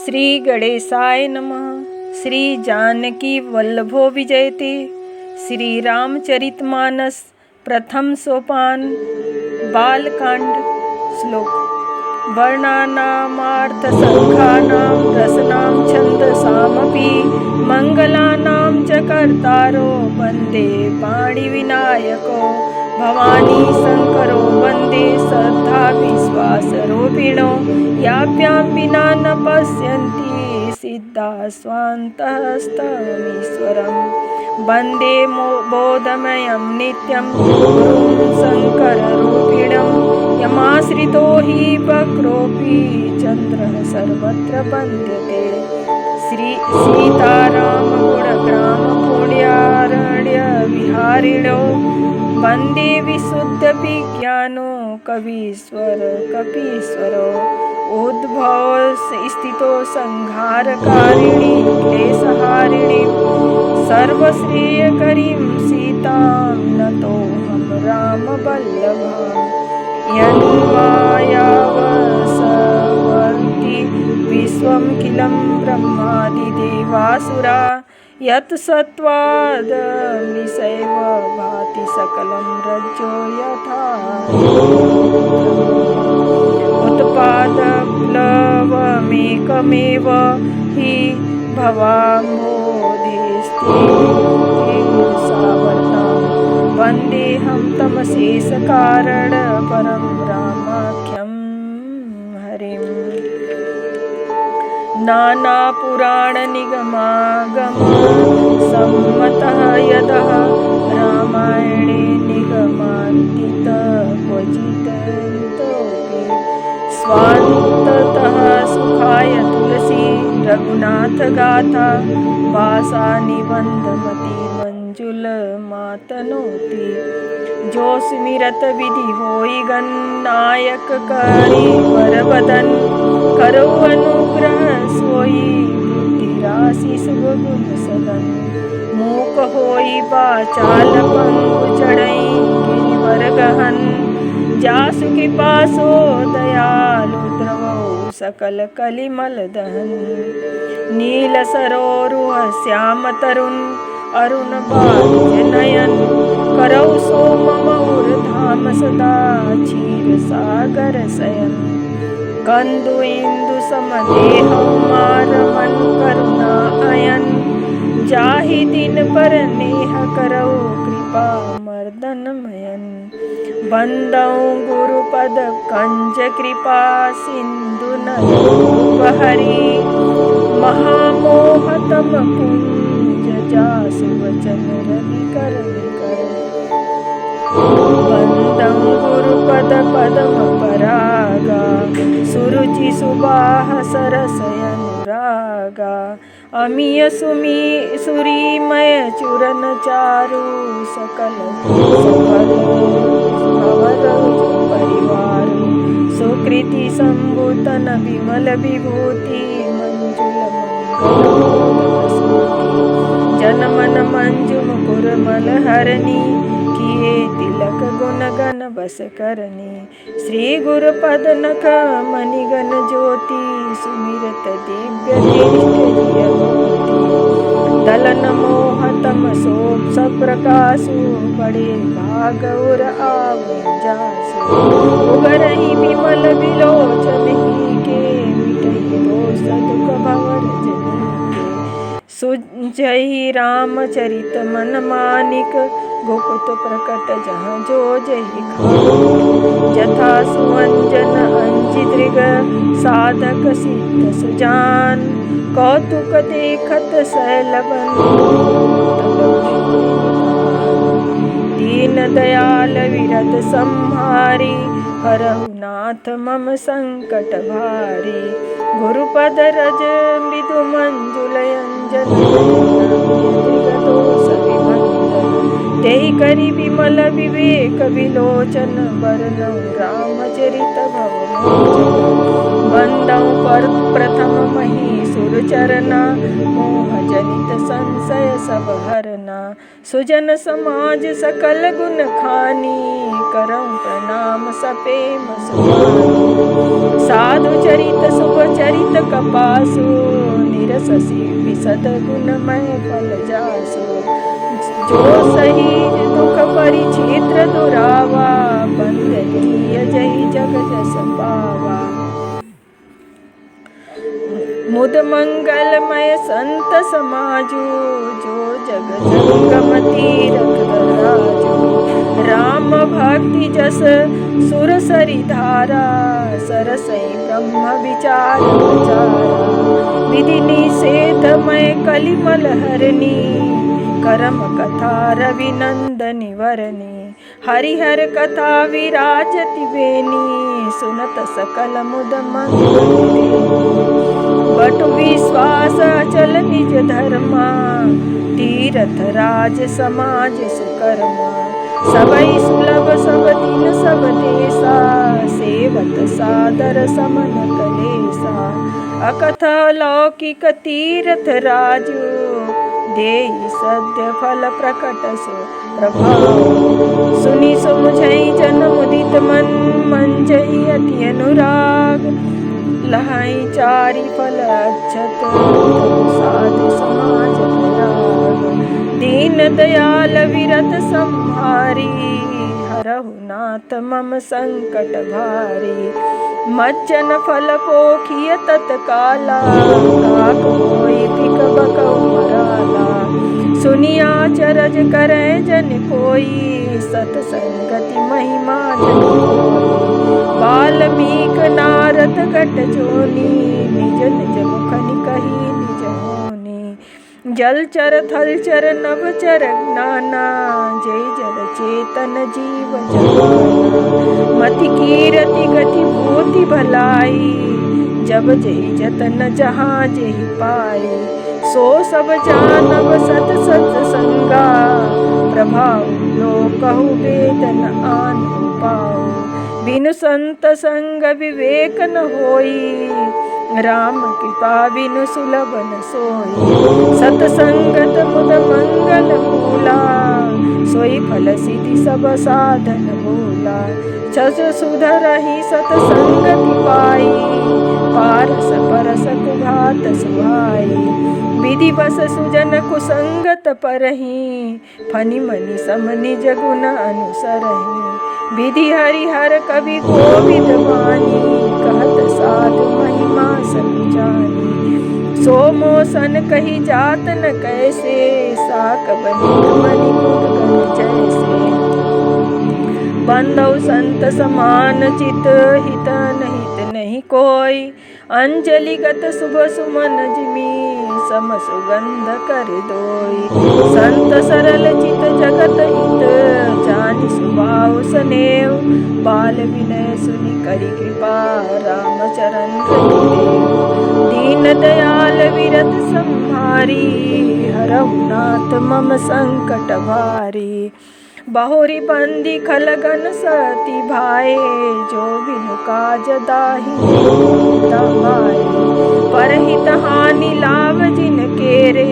श्री गणेशाय नमः। श्री जानकी वल्लभो विजयते। श्री रामचरितमानस प्रथम सोपान बालकांड श्लोक। वर्णानामार्थ संघानां रसनां छन्दसामपि मंगलानां च कर्तारो वन्दे पाणिविनायको भवानी शंकरो वन्दे श्रद्धा विश्वासरूपिणो याभ्यां विना न पश्यन्ति सिद्धा स्वान्तस्तमीश्वरम् वन्दे बोधमयं नित्यं गुरुं शङ्कररूपिणं यमाश्रितो हि वक्रोऽपि चन्द्रः सर्वत्र वन्द्यते। श्री सीतारामगुणग्राम पुण्यारण्यविहारिणो वन्दे विशुद्धविज्ञानो कवीश्वर कपीश्वरो उद्भव स्थितो संहारकारिणी क्लेशहारिणीं सर्वश्रेयकरीं सीतां नतोऽहं रामवल्लभां यन्मायावसवर्ति विश्वं किलं ब्रह्मादिदेवासुरा यत्सत्त्वादमृषैव भाति सकलं रज्जो यथा उत्पादप्लवमेकमेव हि भवाम्भोधिस्थितिसावर्तां वन्देऽहं तमशेषकारणपरं रामाख्यं हरिम्। नानापुराणनिगमागम सम्मतः यदः रामायणे निगमान्वित क्वचिदन्तोऽपि स्वान्ततः सुखाय तुलसी रघुनाथगाथा भाषानिबन्धमति मंजुलमातनोति जो सुमिरत विधि होई गणनायक करी वरवदन करो अनुग्रह सोई बुद्धि राशि शुभ गुण सदन मूक होई बाचाल पंगु चढ़ई गिरिवर गहन जासु कृपा सो दयालु द्रवौ सकल कलिमल दहन नील सरोरुह श्याम तरुण अरुण बाह्य नयन करौ सो मम उर्धाम सदा क्षीर सागर शयन कंदु इंदु समदेह मारमन करुणा अयन जाहि दिन पर नेह करौ कृपा मर्दन मयन बंदौ गुरुपद कंज कृपा सिंधु नदोपहरी महामोहतम पुंज जासु वचन रवि कर बंदं गुरुपद पदम परागा सुरुचि सुबाह सरसयनुरागा अमीय सुमी सुरीमय चूरन चारु सकल परिवार सुकृति संभूतन विमल विभूति मंजुल जनमन मंजु मुकुर मल हरणी किए तिलक गुण गण बस करनी श्री गुरुपद नख मणिगण ज्योति सुमिरत दिव्य दृष्टि दलन मोहतम शोभ सप्रकाशु बड़े भागौर आवजासु उगरहि विमल विलोचन ही के मिटहि दोष दुख भवर जनी सुजहि रामचरित मन मानिक गुप्त प्रकट जहाँ जो जहि जथा सुअंजन अंजिदृग साधक सिद्ध सुजान कौतुक देखत सैलबन दीन दयाल विरद संहारी हरहु नाथ मम संकट भारी गुरुपद रज मृदु मंजुल अंजन तेहि करि विमल विवेक विलोचन बरनउँ रामचरित भवमोचन। बंदउ पर प्रथम मही सुर चरना मोह जनित संशय सब हरना। सुजन समाज सकल गुण खानी करउँ प्रणाम सपेम सुभानी। साधु चरित शुभ चरित कपासु निरससि विशद गुणमय फल जासु। जो सही दुख परिक्षेत्र दुरावा बंदनीय जहि जग जस पावा। मुद मंगलमय संत समाजु जो जग जंगम तीरथ दराजु। राम भक्ति जस सुर सरि धारा सरसई ब्रह्म विचार प्रचारा। विधि निषेधमय कलिमल हरनी करम कथा रविनंदनि वरनी। हरिहर कथा विराजति बेनी सुनत सकल मुद मंगल। बटु विश्वास अचल निज धर्मा तीरथ राज समाज सुकर्मा। सबई सुलभ सब दिन सब देसा सेवत सादर समन कलेसा। अकथ लौकिक तीरथ राजु देहि सद्य फल प्रकट सु प्रभाव। सुनि सुमुझई जन मुदित मन मंजई अति अनुराग। लहई चारि फल अक्षत साधु समाज प्रयाग। दीन दयाल विरत संहारी हरहु नाथ मम संकट भारी। मज्जन फल पोखिय तत्काला काक होई फिक बकउ मराला। सुनिया चरज करै जन कोई सतसंगति महिमा जन कोई। वाल्मीक नारद कट जोनी निज निज मुखनि कही निज होनी। जलचर थलचर नभचर ज्ञाना जय जल चेतन जीव जगाना। मति कीरति गति भूति भलाई जब जय जतन जहाँ जय पाई। सो सब जानब सत सत संगा प्रभाव लोकहु वेद न आनहु पाओ। बिनु संत संग विवेक न होई राम कृपा बिनु सुलभ न सोई। सतसंगत मुद मंगल मूला सोई फल सिद्धि सब साधन भूला। छस सुधरहि सतसंगति पाई पारस परस कुघात सुहाई। विधि बस सुजन कुसंगत परहि फनि मनि सम निज गुण अनुसरहि। विधि हरिहर कवि गोविद वाणी कहत साधु महिमा सब जानी। सो मोसन कही जात न कैसे साक बनी मनि गुण गण जैसे। बंधउ संत समान चित हित नहीं नहीं कोई। अंजलिगत शुभ सुमन जिमि सम सुगंध कर दोई। संत सरल चित जगत हित जानि स्वभाव सनेव। बाल विनय सुनि करि कृपा रामचरण देव। दीन दयाल विरत संहारी हरहु नाथ मम संकट भारी। बहुरी बंदी खलगन सती भाए जो बिनु काज दाहि दाए। परहित हानि लाभ जिन केरे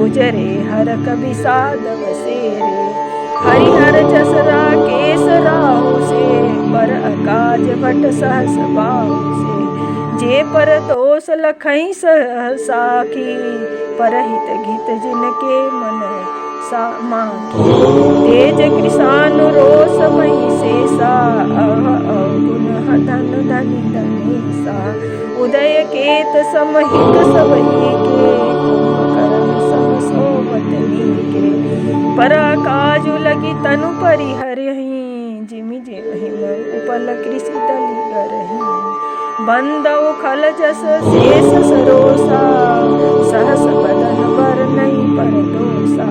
उजरे हर कबि साधव सेरे। हरिहर जस राकेश राहु से पर अकाज भट सहस बाहु से। जे पर दोष लखई साखी परहित घित जिनके मन माखी। तेज कृषानु रोष मही शेषा अवगुण धन धनि धनेशा। उदय केत समहित सबही के कुंभकर्ण सम सोवतनी के। पर काजु लगी तनु परिहरहि जिमि जेहि उपल कृषि दलि गरहि। बंदउ खल जस शेष सरोसा सहस बदन बरनई परदोसा।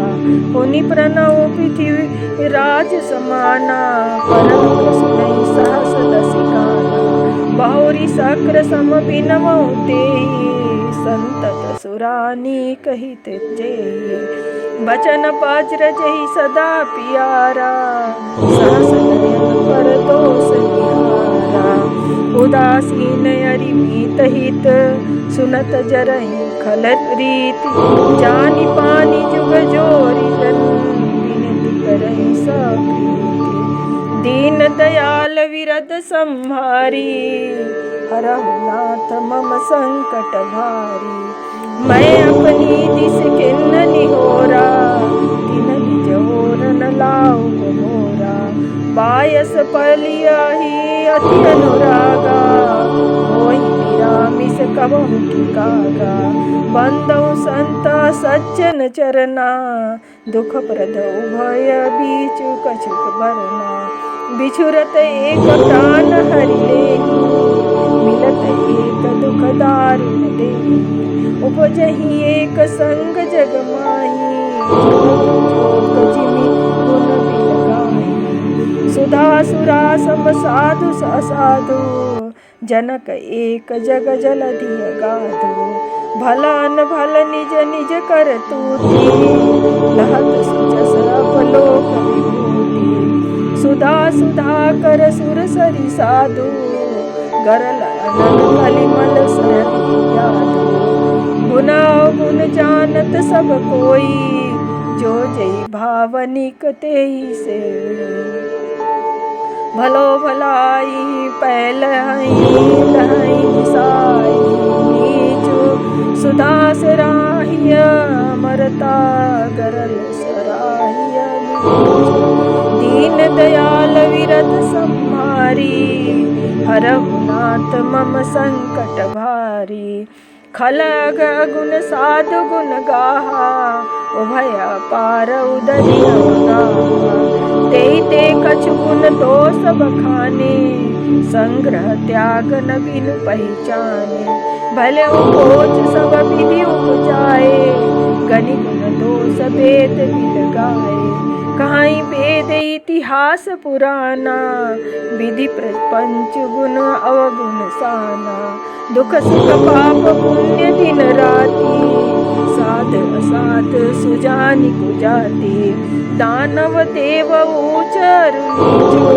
पुनि प्रणव पृथ्वी राज समाना परम सुनई सहस दसि गाना। बहुरी शक्र सम बिनवउ तेहि संतत असुरानी कहित जेहि। बचन वज्र जहि सदा पियारा, सहस नयन पर दोष निहारा। उदासीन अरिमीत हित, सुनत जरहि खल रीति। जानि पानि जुग जोरि जन, विनति करहि सप्रीति। दीन दयाल विरद संहारी, हरहु नाथ मम संकट भारी। मैं अपनी दिस किन्न निहोरा, तिन निज ओर न लाऊ मोरा। बायस पलियाहि अति अनुरागा, होई निरामिस कबहु की कागा। बंदउ संत सज्जन चरना, दुख प्रदउ भय बीचु कछुक बरना। बिछुरत एक प्राण हरि लेहि, मिलत एक दुख दारुण देहि। उपजहि एक संग जग माही, जगत जोग जिमि गुण बिन गाही। सुधा सुरा सम साधु असाधु, जनक एक जग जलधि अगाधु। भल अनभल निज निज कर तूति, लहत सुजस अपलोक विभूति। सुधा सुधा कर सुर सरि साधु, गरल अनल कलिमल सरि याधु। गुण अवगुण जानत सब कोई, जो जई भावनिक तेई से। भलो भलाई पैलहि लहै निसाई, नीचु सुधा सराहिय अमरता, गरल सराहिय नीचु। दीन दयाल विरद संहारी, हरहु नाथ मम संकट भारी। खल गुण साधु गुण गाहा, उभय पार उदरि अवगाहा। तेहि ते कछु गुण दोष बखाने, संग्रह त्याग न बिनु पहिचाने। भले उपोच सब विधि उपजाए, गनि गुण दोष वेद बिल गाए। कहाई वेद इतिहास पुराना, विधि प्रपंच गुण अवगुण साना। दुख सुख पाप पुण्य दिन राति, साध असाध सुजानि कुजाति। दानव देव ऊच अरु नीचो,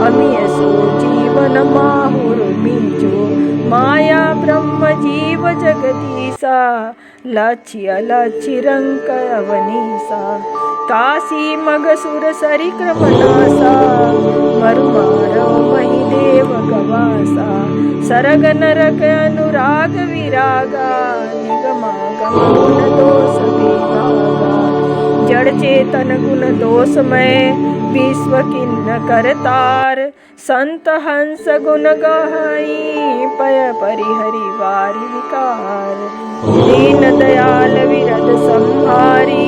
अमिय सो जीवन माहुर मीचो। माया ब्रह्म जीव जगदीसा, लक्ष्य अलक्ष्य रंक अवनीसा। काशी मग सुर सरि क्रम नासा, मरु मारव मही देव गवासा। सरग नरक अनुराग विरागा, निगमागम गुण दोष विभागा। जड़ चेतन गुण दोषमय, विश्व किन्न करतार। संत हंस गुण गहाई, पय परिहरि वारि विकार। दीन दयाल विरद संहारी,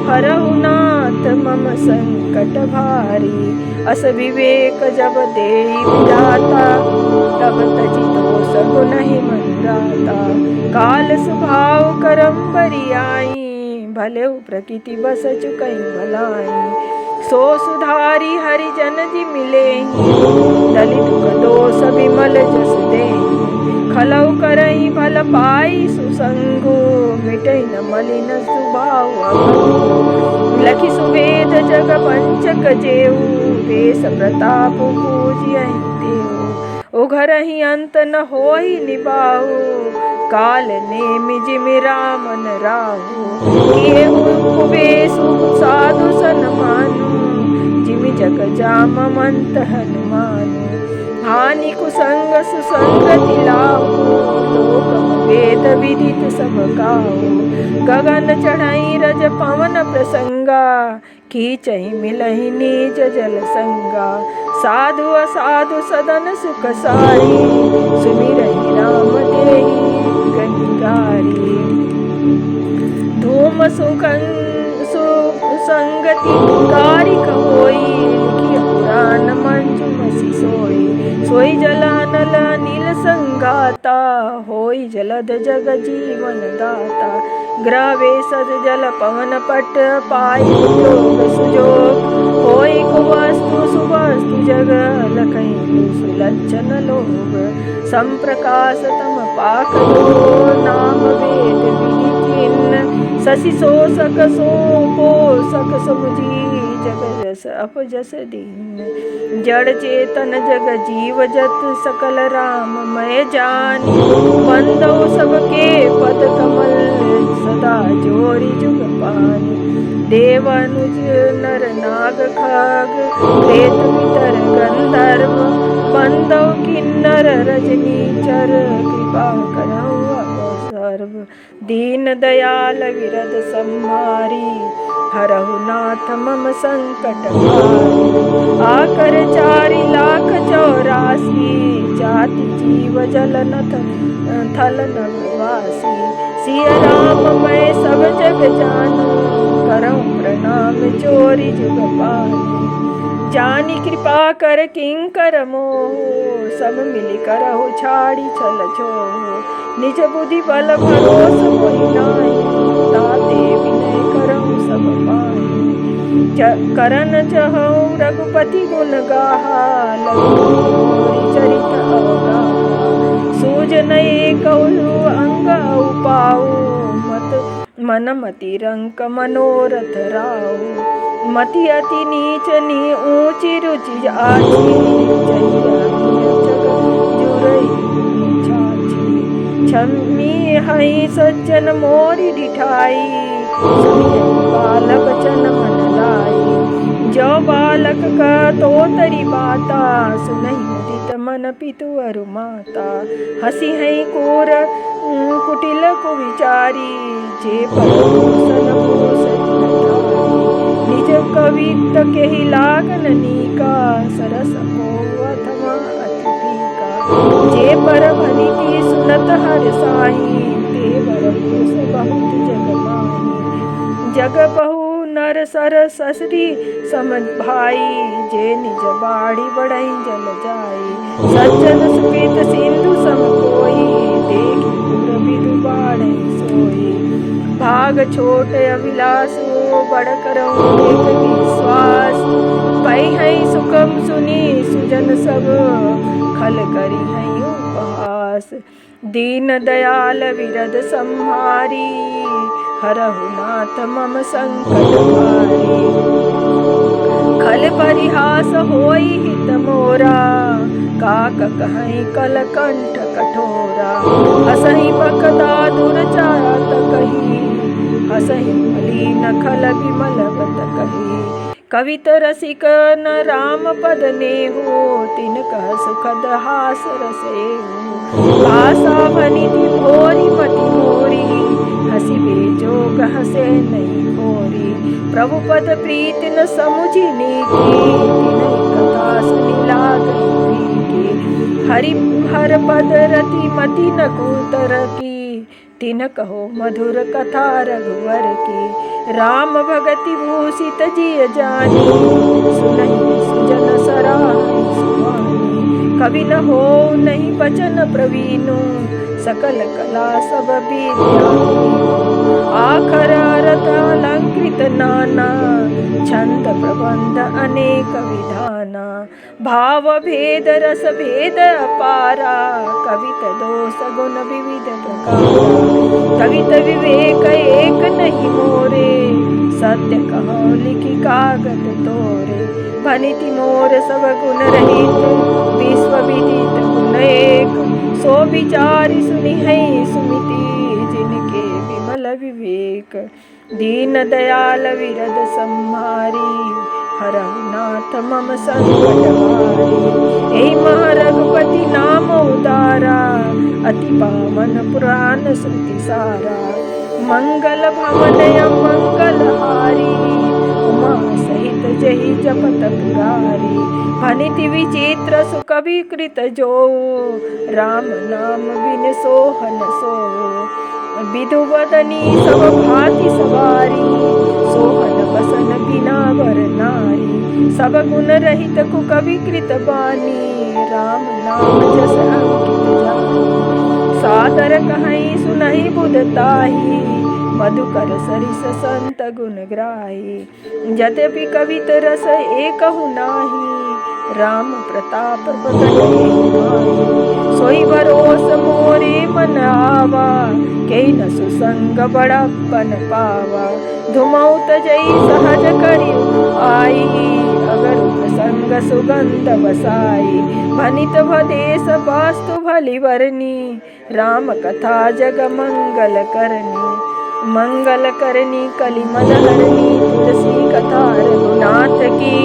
हरहु नाथ मम संकट भारी। अस विवेक जब देहि विधाता, तब तजि दोष गुणहि मनुराता। काल स्वभाव करम बरियाई, भले प्रकृति बस चुकई भलाई। सो सुधारी हरिजन जि मिलेहि, दलि दुख दोष विमल जस देहि। खलउ करहि भल पाई सुसंगो, मिटै न मलिन स्वभाव अभंगो। लखि सुवेद जग पंचक जेऊ, बेस प्रताप पूजियहि तेऊ। उघरहि अंत न होहि निबाहु, काल नेमि जिमि राम न राहु। केहू कुबेसु साधु सन मानु, जिमि जग जामवंत हनुमानु। हानि कुसंग सुसंगति लाहु, लोक वेद विदित सब काहू। गगन चढ़ई रज पवन प्रसंगा, कीचहि मिलहि नीच जल संगा। साधु असाधु सदन सुख सारी, सुमिरहि राम देहि गनिगारी। धूम संगति कारिक होई, लिखिय पुराण मंजु मसि सोई। सोई जल अनल नील संगाता, होई जलद जग जीवन दाता। ग्रह वेशज जल पवन पट, पाई योग सुजोग। होई कुवस्तु सुवस्तु जग, लखई सुलक्षण लोग। संप्रकाश तम पाक दो, नाम वेद विधि शशि शोषक सो पोषक समुझी जग जस अपजस दीन। जड़ चेतन जग जीव जत सकल राम मय जानी। बंदो सबके पद कमल सदा जोरी जुग पानी। देवानुज नर नाग खग प्रेत पितर गंधर्व। बंदव किन्नर रजनीचर कृपा करहु सर्व। दीन दयाल विरद सम्हारी हरहु नाथ मम संकट हारी। आकर 4,84,000 जाति जीव जल नथ थल नभवासी। सिय राम मैं सब जग जानू करऊं प्रणाम चोरी जुग पानी। जानी कृपा कर किंकर मोह सब मिलि करहु छाड़ी छल छोह। निज बुद्धि बल भरोस कोई नाहि ताते विनय करहु सब पाहि। करन चहउ रघुपति गुण गाहा लघु चरित अवगाहा। सूझ नये कहु अंग उपाऊ मन मति रंक मनोरथ राऊ। मति अति नीच नी ऊंची रुचि आची छम्मी हई सज्जन मोरी डिठाई। बालक चन मन लाई जो बालक का तो तरी बाता। सुनहि मुदित मन पितु अरु माता। हसी हई कोर कुटिल को विचारी जे परभूषण भूषण निज कवित केहि लागन नीका। सरस को अथवा अति फीका जे पर भनिति सुनत हर साही। ते बर पुरुष बहुत जग माही। जग बहु नर सर ससुरी सम भाई जे निज बाड़ी बढ़ई जल जाई। सज्जन सुकृत सिंधु सम कोई देखि पुर बिदु बाढ़ई सोई। भाग छोट अभिलाष बड़ करऊं एक विश्वास। पै हई सुखम सुनी सुजन सब खल करी हई उपहास। दीन दयाल विरद सम्हारी हरहु नाथ मम संकट हारी। खल परिहास होई हित मोरा काक कहई कल कंठ कठोरा। हसहि बकता दुर्जात कही हसहि मलिन खल विमल बत कही। कवित रसिक न राम पद नेहु तिन कह सुखद हास रसेहु। भाषा भनिति भोरी मति मोरी हसी बेजोग हसे नहीं खोरी। प्रभु पद प्रीति न समुझी नीकी तिनहि कथा सुनि लागई फीकी। हरि हर पद रति मति न कूतर की तिन कहो मधुर कथा रघुवर की। राम भगति भूषित जिय जानी सुनहि सुजन सराहई सुहानी। कवि न हो नहीं बचन प्रवीणु सकल कला सब विद्या। आखर अरथ अलंकृत नाना छंद प्रबंध अनेक विधाना। भाव भेद रस भेद अपारा कवित दोष गुण विविध प्रकार। कवित विवेक एक नहीं मोरे सत्य कहो लिखि कागद तोरे। भनिति मोर सब गुण रहित विश्व विदित गुण एक। सो विचारि सुनि हई सुमिति जिनके विमल विवेक। दीन दयाल विरद सम्हारी हरहु नाथ मम संकट हारी। एहि मह रघुपति नाम उदारा अति पावन पुराण श्रुति सारा। मंगल भवन मंगल हारी उमा सहित जहि जपत पुरारी। भनिति विचित्र सुख विकृत जो राम नाम बिन सोहन सो। विधु वदनी सब भांति सवारी सोहन बसन बिना वर नारी। सब गुण रहित कुक विकृत बानी राम नाम जस अंकित जानी। सादर कहई सुनहि बुध ताही मधुकर सरिस संत गुण ग्राही। यद्यपि कवित रस एकहु नाही राम प्रताप प्रकट एहि माही। सोई भरोस मोरे मन आवा केहि न सुसंग बड़प्पन पावा। धुमौ तजई सहज करि आई, अगर प्रसंग सुगंध बसाई। भनित भदेश वास्तु भली बरनी, राम कथा जग मंगल करनी। मंगल करनी कलिमल हरनी, तुलसी कथा रघुनाथ की।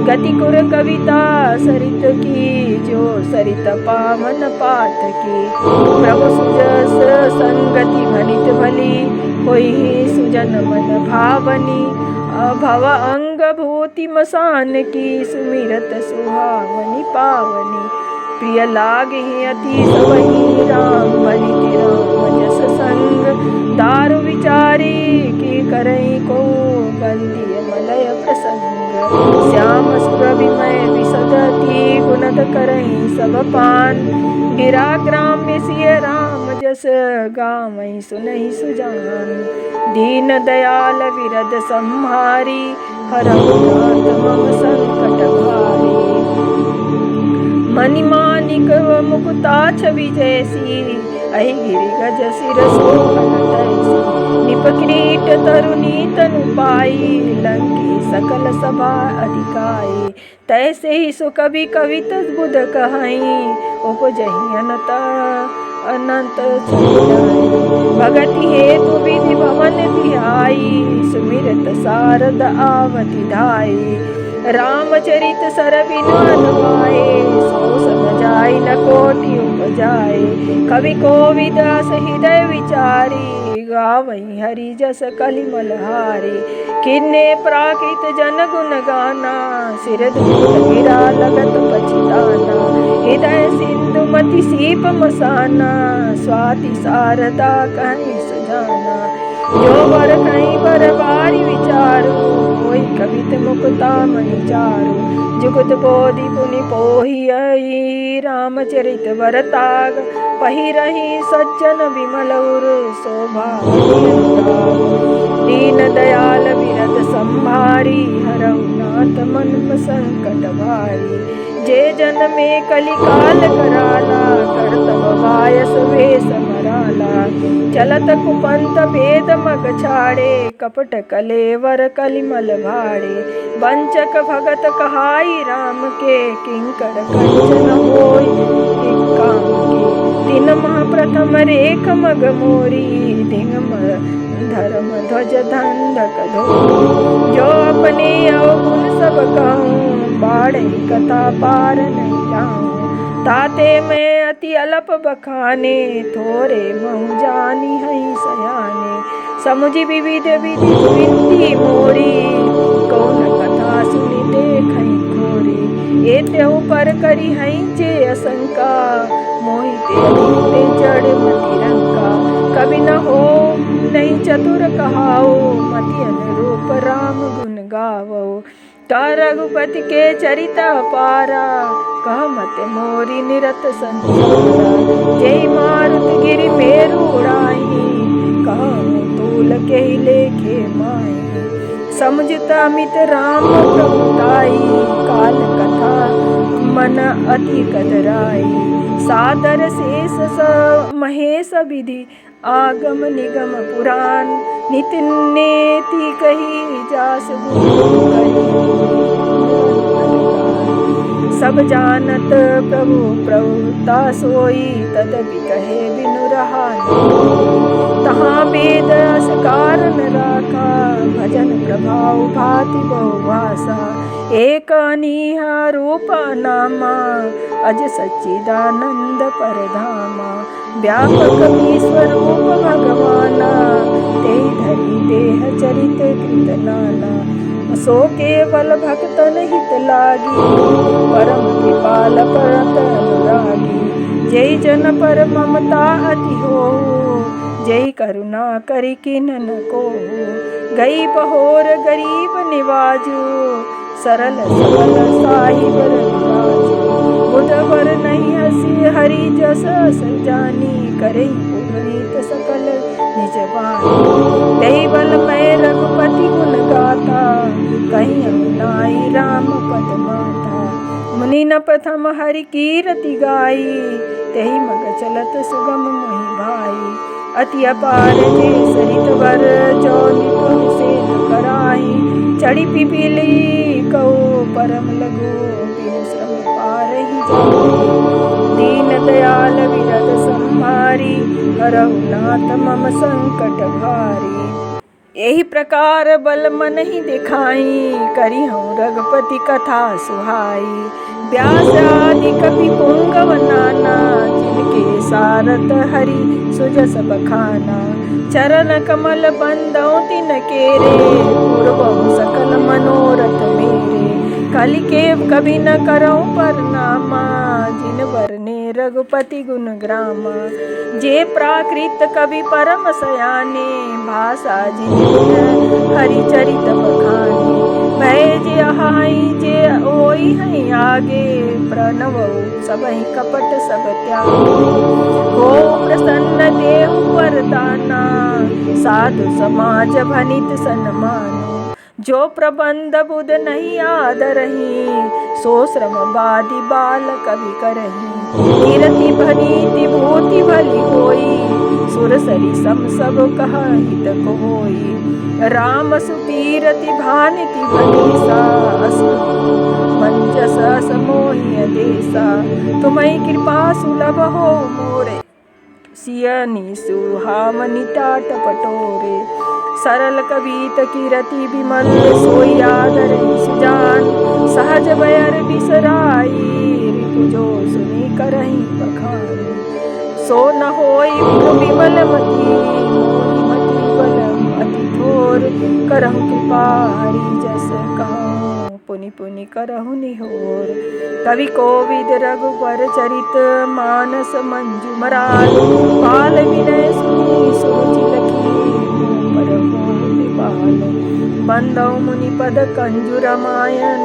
गति कुर कविता सरित की, जो सरित पावन पात की। प्रभु सुजस संगति भनित भली, होई सुजन मन भावनी। भव अंग भूति मसान की, सुमिरत सुहावनी पावनी। प्रिय लागे अति सबहि राम, भनिति राम जस संग। दारु विचारी की करई को, बंदिय मलय प्रसंग। श्याम सुरभिमय विसदति, गुणद करई सब पान। गिरा ग्राम्य सिय राम जस, गावई सुनहि सुजान। दीन दयाल विरद संहारी, हरहु नाथ मम संकट भारी। मणिमाणिक मुकुता छवि जैसी, अहि गिरि गज सिर सोहन तैसी। निप किरीट तरुणी तनु पाई, लंकी सकल सभा अधिकाई। तैसे ही सो कवि कवित बुध कहई, उपजहि अनंत छंदाई। भगति हेतु विधि भवन धियाई, सुमिरत सारद आवति धाई। रामचरित सर बिनु अनुमाए, सो सम जाई न कोटि उपजाए। कवि कोविद अस हृदय विचारी, गावई हरि जस कलिमल हारी। किन्ने प्राकृत जन गुण गाना, सिर धूल गिरा लगत पछिताना। हृदय सिंधु मति सीप मसाना, स्वाति शारदा कहीं सुजाना। जो बर कहीं बर बारी विचारो, होई कवित मुक्ता मणि चारु। जुगत बोधि पुनि पोहियई, रामचरित बरताग। पहिरहि सज्जन विमल उर, शोभा दीन दयाल विरद संभारी। हरहु नाथ मन संकट भारी। जे जन में कलिकाल कराला, करतब वायस वेश मराला। चलत कुपंत भेद मग छाड़े, कपट कलेवर कलिमल भाड़े। वंचक भगत कहाई राम के, किंकर कंचन होई एक काम के। तीन माह प्रथम रेख मग मोरी, धिंग धर्म ध्वज धंधक धोरी। जो अपने अवगुण सब कहूँ, बाढ़ कथा पार नहीं लाऊं। ताते मैं अति अल्प बखाने, थोरे महु जानी हई सयाने। समुझि विविध विधि विनती मोरी, कौन कथा सुनि देखई खोरी। एतेहु पर करी हई जे असंका, मोहिते अधिकते जड़ मति रंका। कवि न हो नहीं चतुर कहाओ, मति अनुरूप राम गुण गावो। का रघुपति के चरित अपारा, कह मत मोरी निरत संसारा। जय मारुत गिरि मेरु उड़ाई, कह तूल के लेखे माई। समुझत अमित राम प्रभुताई, काल कथा मन अति कदराई। सादर शेष महेश विधि, आगम निगम पुराण। नित्य नेति कही जास गुरु सब जानत प्रभु प्रभुता सोई, तदपि कहे बिनु रहा तहाँ वेद अस कारण राखा। भजन प्रभाव भाति बहुभाषा, एक अनीहा रूप नामा। अज सच्चिदानंद परधामा, व्यापक विश्वरूप भगवाना। ते धरि देह चरित कृत नाना, सो केवल भक्तन हित लागी। परम कृपाल परत अनुरागी, जय जन पर ममता अति हो। जय करुणा करि किन्हन को, गई बहोर गरीब निवाजु। सरल सबल साहिब रघुराजु, बुधवर नहीं हसी हरि जस जानी। करई पुनीत सकल निज बानी, तै बल मैं रघुपति गुण गाता। कहीं नाई राम पद माता, मुनि न प्रथम हरि कीरति गाई। तहि मग चलत सुगम मोहि भाई, अति अपार जे सरित वर जो निपह सेत कराही चढ़ी पिपीली कहो परम लगो बिनु श्रम पारहि जाहि दीन दयाल विरद संहारी करहु नाथ मम संकट भारी यही प्रकार बल मन ही दिखाई करी हूँ रघुपति कथा सुहाई व्यास आदि कपि पुंगव नाना जिनके सारथ हरि सुजस बखाना चरण कमल बंदौ तिन केरे पूर्वहु सकल मनोरथ मेरे कलिकेव कभी न करऊँ परनामा जिन वरने रघुपति गुण ग्रामा जे प्राकृत कवि परम सयाने भाषा जिन हरिचरित बखाने भय जे अहाई जे ओई हैं आगे प्रणव सबहि कपट सब त्यागे हो प्रसन्न देहु वरदाना साधु समाज भनित सन्मानो जो प्रबंध बुध नहीं आदरही सो श्रम बादि बाल कवि करही कीरति भनीति भूति भली होई सुर सरी सम सब कह हित को होई राम सुतीरति भानिति भनीसा मंजस समोहि देसा तुम्हें कृपा सुलभ हो मोरे सियनि सुहामनि टाट पटोरे सरल कवित कीरति विमल सोई आदर सुजान सहज बयर बिसराई रिपुजो सुनी करही बखान सो न होई विमल मति मोहि मति बलम अति थोर करहु कृपा हरि जस कहूँ पुनि पुनि करहु निहोर कवि कोविद रघुवर चरित मानस मंजु मराल बाल विनय सुनी सुरुचि लखी बंदौ मुनि पद कंजु रामायण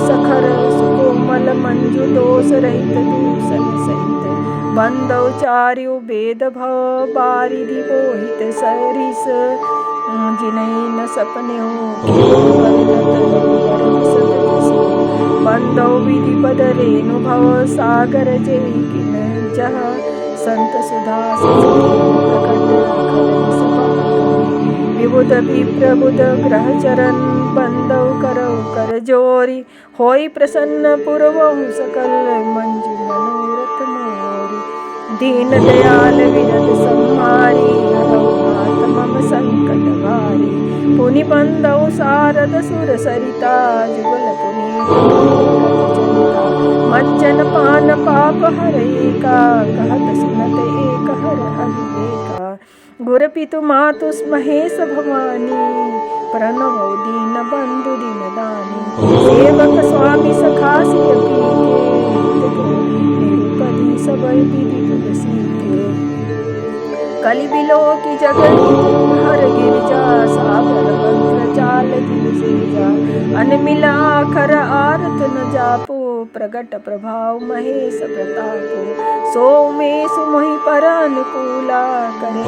सखर सुकोमल मंजु दोष रहित दूषण सहित बंदौ चार्यो वेद भव बारिधि बोहित सरिस जिनहि न सपने बंदौ विधि पद रेणु भव सागर जय किन जह संत सुधा विबुध विप्रबुध ग्रह चरण बंदौ करौ कर जोरी होई प्रसन्न पूर्वहु सकल मंजु मनोरथ मोरी दीन दयाल विरद संहारी हरौ नाथ मम संकट भारी पुनि बंदौ शारद सुर सरिता जुगल पुनीत मज्जन पान पाप हरेका कहत सुनत एक हर अविवेका गुर पितु मातु महेश भवानी प्रणव दीन बंधु दीन दानी सेवक स्वामी सखा सिय पीके निरुपदी सब विधि तुलसी के कलि बिलो की जगह हर गिरिजा सागर मंत्र जाल जिन सिरजा अनमिला अखर आरत न जापो प्रगट प्रभाव महेश प्रतापो सो में सुमहि पर अनुकूला करे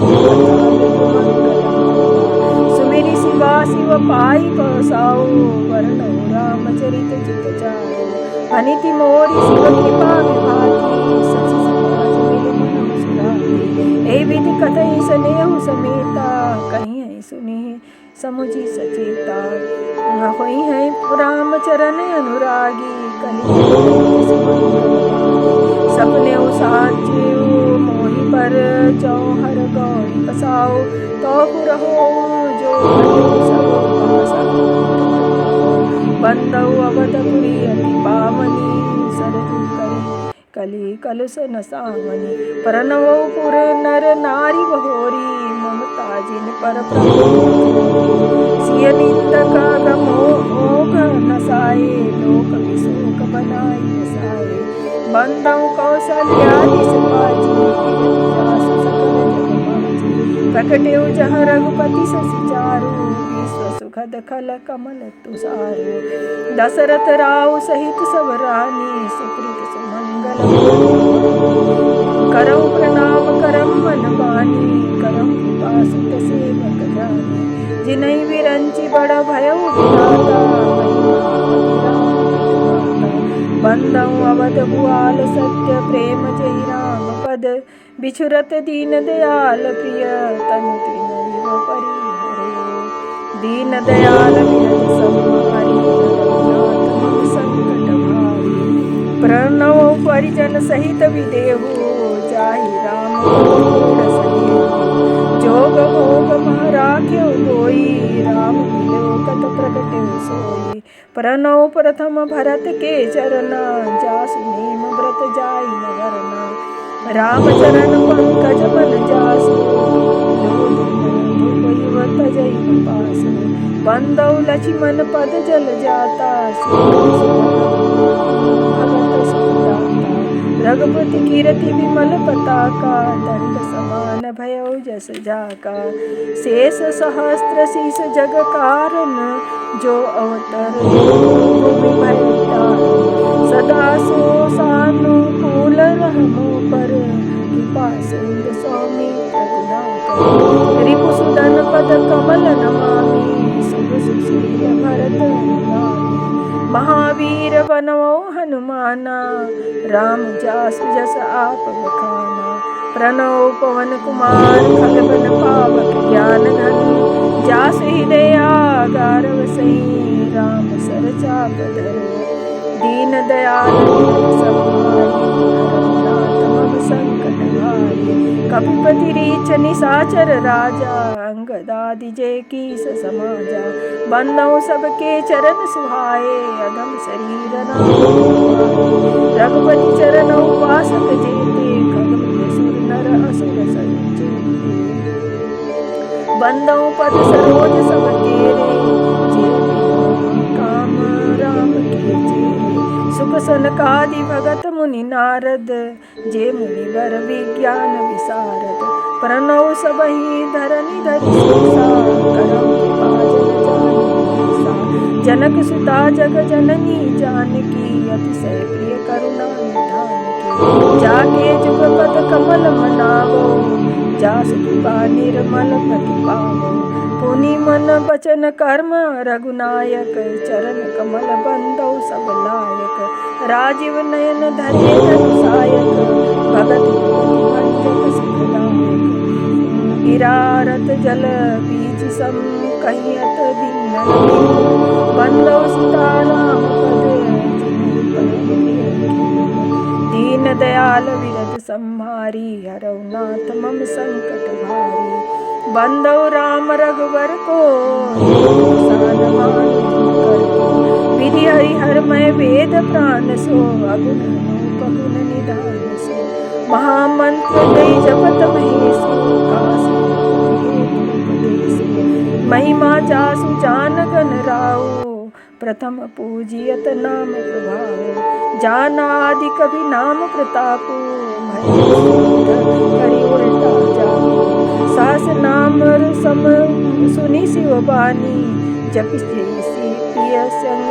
सुमिरि शिवा शिव पाई बसाओ वर्णो रामचरित चित चारो अनिति मोरी शिव कृपा विभाति सचि समाज मिल मन सुराती ए विधि कथई स्नेहु समेता कहीं है सुनी समुझी सचेता होई है राम चरण अनुरागी सपने साचे मोहि पर चौहर गौरी पसाओ तो रहो जो बंदौ अवधपुरी अति पावनी सरजू करी कली कलुष न सावनी परनवपुर नर नारी बहोरी ममता जिन पर सिय निंदका गमोघ नसाए लोक विशोक बनाई नसाए बंदौ कौशल्यादि सपाजी गिरति जासु सकल जग माजी प्रकटेउ जह रघुपति शशि चारु विश्व सुखद खल कमल तुषारो दशरथ राव सहित सब रानी सुकृत सुमंगल करौ प्रणाम करम मन बानी करौ कृपा सुत सेवक जानी जिनहि विरंचि बड़ भयउ विधाता बंदौ अवध भुआल सत्य प्रेम जहि राम पद बिछुरत दीन दयाल प्रिय तनु तृणइव परिहरो। दीन दयाल विरज संहारी रघुनाथ मम संकट भारी। प्रणव परिजन सहित विदेहु जाहि राम पद सनेहु। जोग भोग महराख्यो गोई राम बिलोकत प्रगट्यो सोई। प्रणव प्रथम भरत के चरना जासु नेम व्रत जाई न वरना। राम चरण पंकज मन जासु धुपैव तजै न पासु। बंदौ लक्ष्मण पद जल जाता भगत सुखदाता। रघुपति कीरति विमल पताका दंड समान भयौ जस जाका। शेष सहस्त्र शीस जग कारण जो अवतर भूमि भय तारण। सदा सो सानुकूल रहमो पर कृपा सिंधु सौमित्र गुणाकर। रिपुसुदन पद कमल नमामि शुभ सुशील भरत अनुगामी। महावीर बनवो हनुमाना राम जासु जस आप बखाना। प्रणव पवन कुमार खलबन पावक ज्ञान घन। जासु हृदय गारव सही राम सर चाप धर। दीन दयाल विरज संहारी रघुनाथ मम संकट भारी। कपिपति रीछ निशाचर राजा अंगदादि जय कीस समाजा। बंदौ सबके चरण सुहाए अधम शरीर नाम पाए। रघुपति चरण उपासक जेते खग सुर नर असुर संचेते। बंदौ पद सरोज सब तेरे जे बिनु काम राम के चेरे। सुख सनकादि भगत मुनि नारद जे मुनिवर विज्ञान विशारद। प्रणव सबहि धरनि धरि सीसा करौ कृपा जन जानि सा। जनक सुता जग जननी जानकी अतिशय प्रिय करुणा निधान की। जाके जुगपद कमल मनावो जासु कृपा निर्मल पति पावो। पुनि मन बचन कर्म रघुनायक चरण कमल बंदौ सब लायक। राजीव नयन धरे धनु सायक भगत भंजक सुखदायक। गिरारत जल बीच सम कहियत भिन्न बंदौ सीता राम पद जिन्हि परम प्रिय कीन्ह। दीन दयाल विरज संहारी हरौ नाथ मम संकट भारी। बंदौ राम रघुवर को सान मान कर को। विधि हरिहरमय वेद प्राण सो अगुण अनुपगुण निधान सो। महामंत्र जय जपत महेशो काशी उपदेशो। महिमा जासु जान गण राउ प्रथम पूजियत नाम प्रभाव। जान आदि कभी नाम प्रतापो करि उल्टा जाओ। सहस नाम सम सुनि शिव बानी जपि जैसी पिय संग।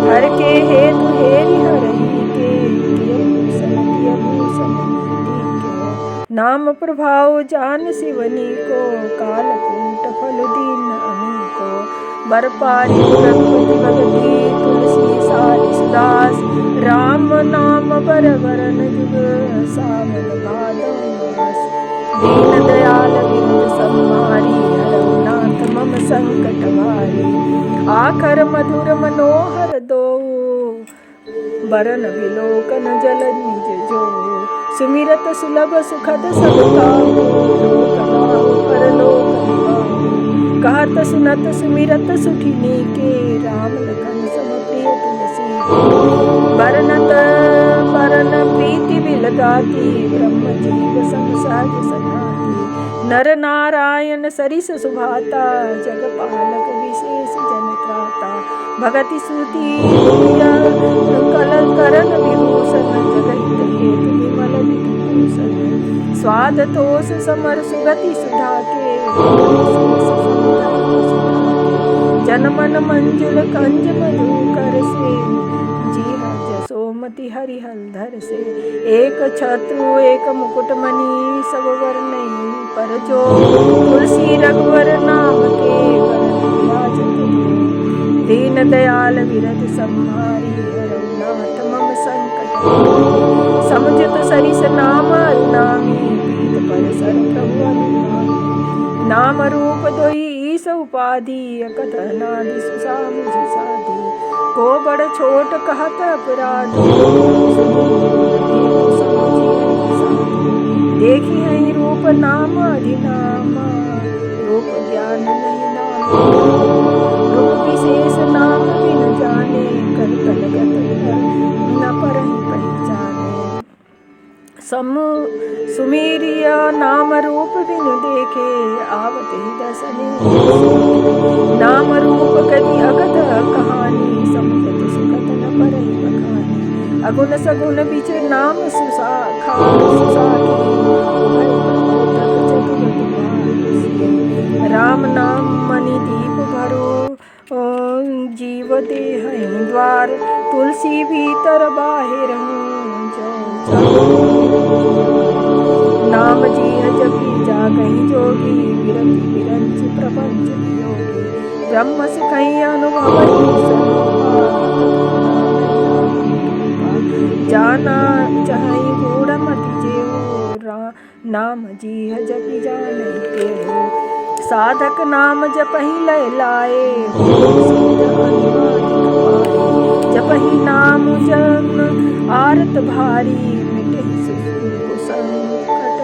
हर के हेतु हेरि हरहि के किय भूषण तिय भूषण टीके। नाम प्रभाव जान शिवनी को कालकूट फल दीन अमीको। बर पारी रघुपति भगति तुलसी सारि सुदास। राम नाम बर वरन जुग सावन भादौ मास। दीन दयाल विरज संहारी हरौ नाथ मम संकट भारी। आखर मधुर मनोहर दो बरन बिलोकन जल निज जो। सुमिरत सुलभ सुखद सब काहू लोक लाहू परलोक निवाहू। कहत सुनत सुमिरत सुखिनी के राम लखन सम प्रिय तुलसी के। बरनत परन प्रीति बिलगाती ब्रह्म जीव सम सहज सनाती। नर नारायण सरिस सुभाता जग पालक विशेष जन त्राता। भगति सुती कल करन विभूषण जगहित हेतु विमल विभूषण। स्वाद तोष समर सुगति सुधा के जन मन मंजुल कंज मधुकर से। जीह जसोमति हरिहरधर से। एक छत्रु एक मुकुटमणि सब वर्णई पर जो। तुलसी रघुवर नाम के वरन विराजत दो। दीन दयाल विरज संहारी हरौ नाथ मम संकट समझत सरिस नाम नामी पीत पर सर प्रभु अनुनामी नाम रूप दोई ईस उपाधि कथनादि सुसा मुझे साधी को बड़ छोट कहत अपराध देखी है रूप नाम अधिनामा रूप ज्ञान नहीं नाम रूप विशेष नाम बिन जाने करतन गत न परहि पहचाने सुमेरिया नाम रूप बिन देखे आवत ही दसने नाम रूप कति अकथ कहानी समझत सुखत न परहि बखानी अगुण सगुण बिच नाम सुसा राम नाम मणि दीप भरो जीव देह द्वार तुलसी भीतर बाहिर नाम जी जपी जागहि जोगी विरति विरंच प्रपंच योगी ब्रह्म सुखई अनुभव जाना चाहि गूढ़मति जेऊ नाम जी जपि जाने केहू साधक नाम जपहि लय लाए जपहि नाम जन आरत भारी मिटहि संकट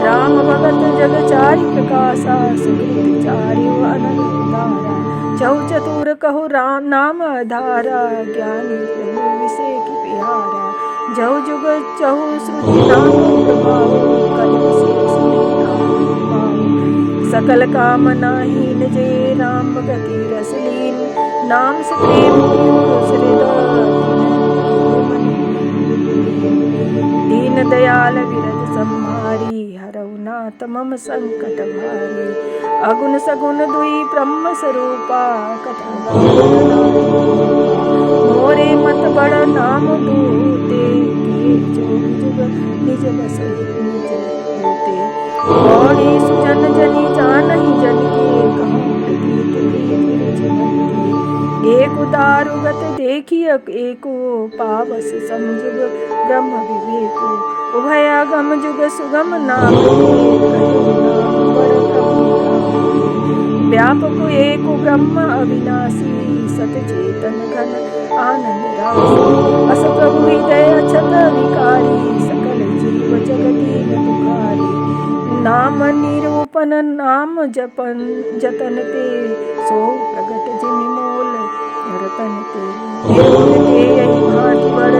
राम भगत जग चारि प्रकाशा सुकृत चारि अनल उदारा चहु चतुर कहु नाम धारा ज्ञानी प्रभु विषय की पिहारा जहु जुग चहु श्रुति नाम प्रभाव कल विशेष सकल कामना हीन जय राम गति रसलीन नाम से प्रेम दीन दयाल विरद संहारी हरऊ नाथ मम संकट भारी अगुण सगुण दुई ब्रह्म स्वरूपा कथा मोरे मत बड़ नाम बूते जोग जुग निज बसहि निज बूते गौरी सुजन जनी जानहि जन के कहूँ प्रतीत प्रीति रुचि मन के एक उदारुगत देखी एको पावस समझुग ब्रह्म विवेको उभयागम जुग सुगम नाम नाम बड़ व्यापक एक ब्रह्म अविनाशी सत चेतन घन आनंद राशि अस प्रभु हृदय अछत विकारी सकल जीव जगती न दुखारी नाम निरूपन नाम जपन जतन ते सो प्रगट जिमि मोल रतन ते निर्गुण ते यही भांति बड़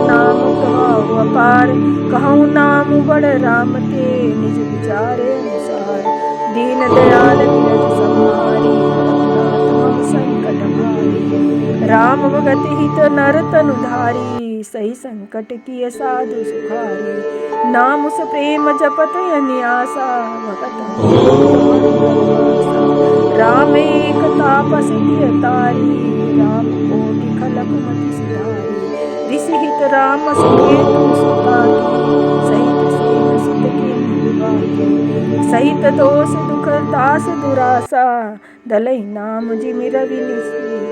नाम प्रभाव अपार कहूँ नाम बड़ राम ते निज विचारे अनुसार दीन दयाल विरज संहारी रघुनाथ मम संकट भारी राम भगत हित नर तनु धारी सही संकट किए साधु सुखारी नाम उस प्रेम जपत अन्यासा भगत राम एक तापस किय तारी राम कोटि खलक मति सुधारी ऋषि हित राम सकेतु सुता सहित सेन सुत की सहित दोष दुख दास दुरासा दलई नाम जिमि रवि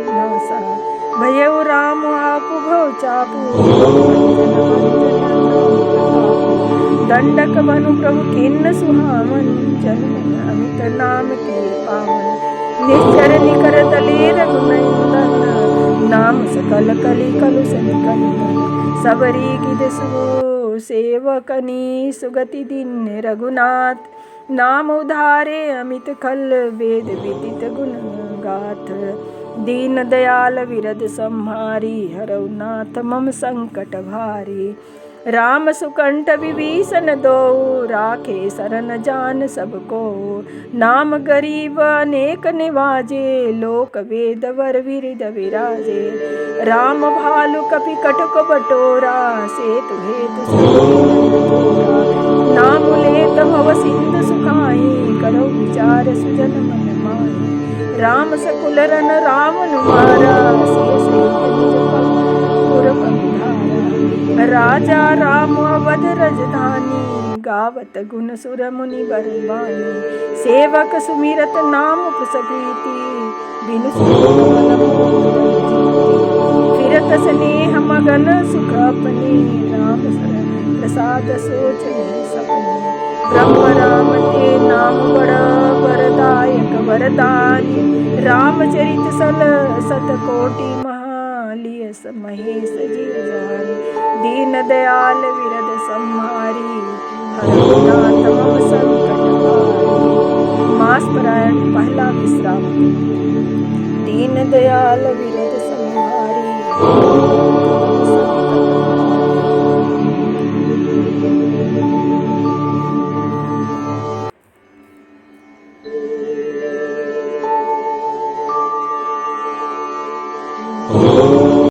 नासा भयउ राम आपु भव चापु दंडक बनु प्रभु किन्न सुहावन जन्म अमित नाम के पावन निश्चर निकर तले रघुनंदन नाम सकल कलि कलुष निकंदन सबरी गिद सुगो सेवकनी सुगति दिन रघुनाथ नाम उधारे अमित खल वेद विदित गुण गाथ दीन दयाल विरद संहारी हरऊ नाथ मम संकट भारी राम सुकंठ विभीषण दो राखे शरण जान सबको नाम गरीब अनेक निवाजे लोक वेद वर विरिद विराजे राम भालु कपि कटक बटोरा सेतु हेतु नाम लेत भव सिंधु सुखाई करो विचार सुजन मन माही राम सकुल रन रावण मारा सिय सहित निज पुर पगुधारा राजा राम अवध रजधानी गावत गुण सुर मुनि बरबानी सेवक सुमिरत नाम प्रसप्रीति बिनु फिर निरत स्नेह मगन सुख अपने, राम प्रसाद सोचने सपने। ब्रह्म राम ते नाम बड़ वरदायक वरदानी, रामचरित सल सतकोटि महालियस महेश जी जानी। दीन दयाल विरद सम्हारी, हरनाथ मम संकट हारी। मास पारायण पहला विश्राम। दीन दयाल विरद सम्हारी, हरनाथ मम संकट हारी।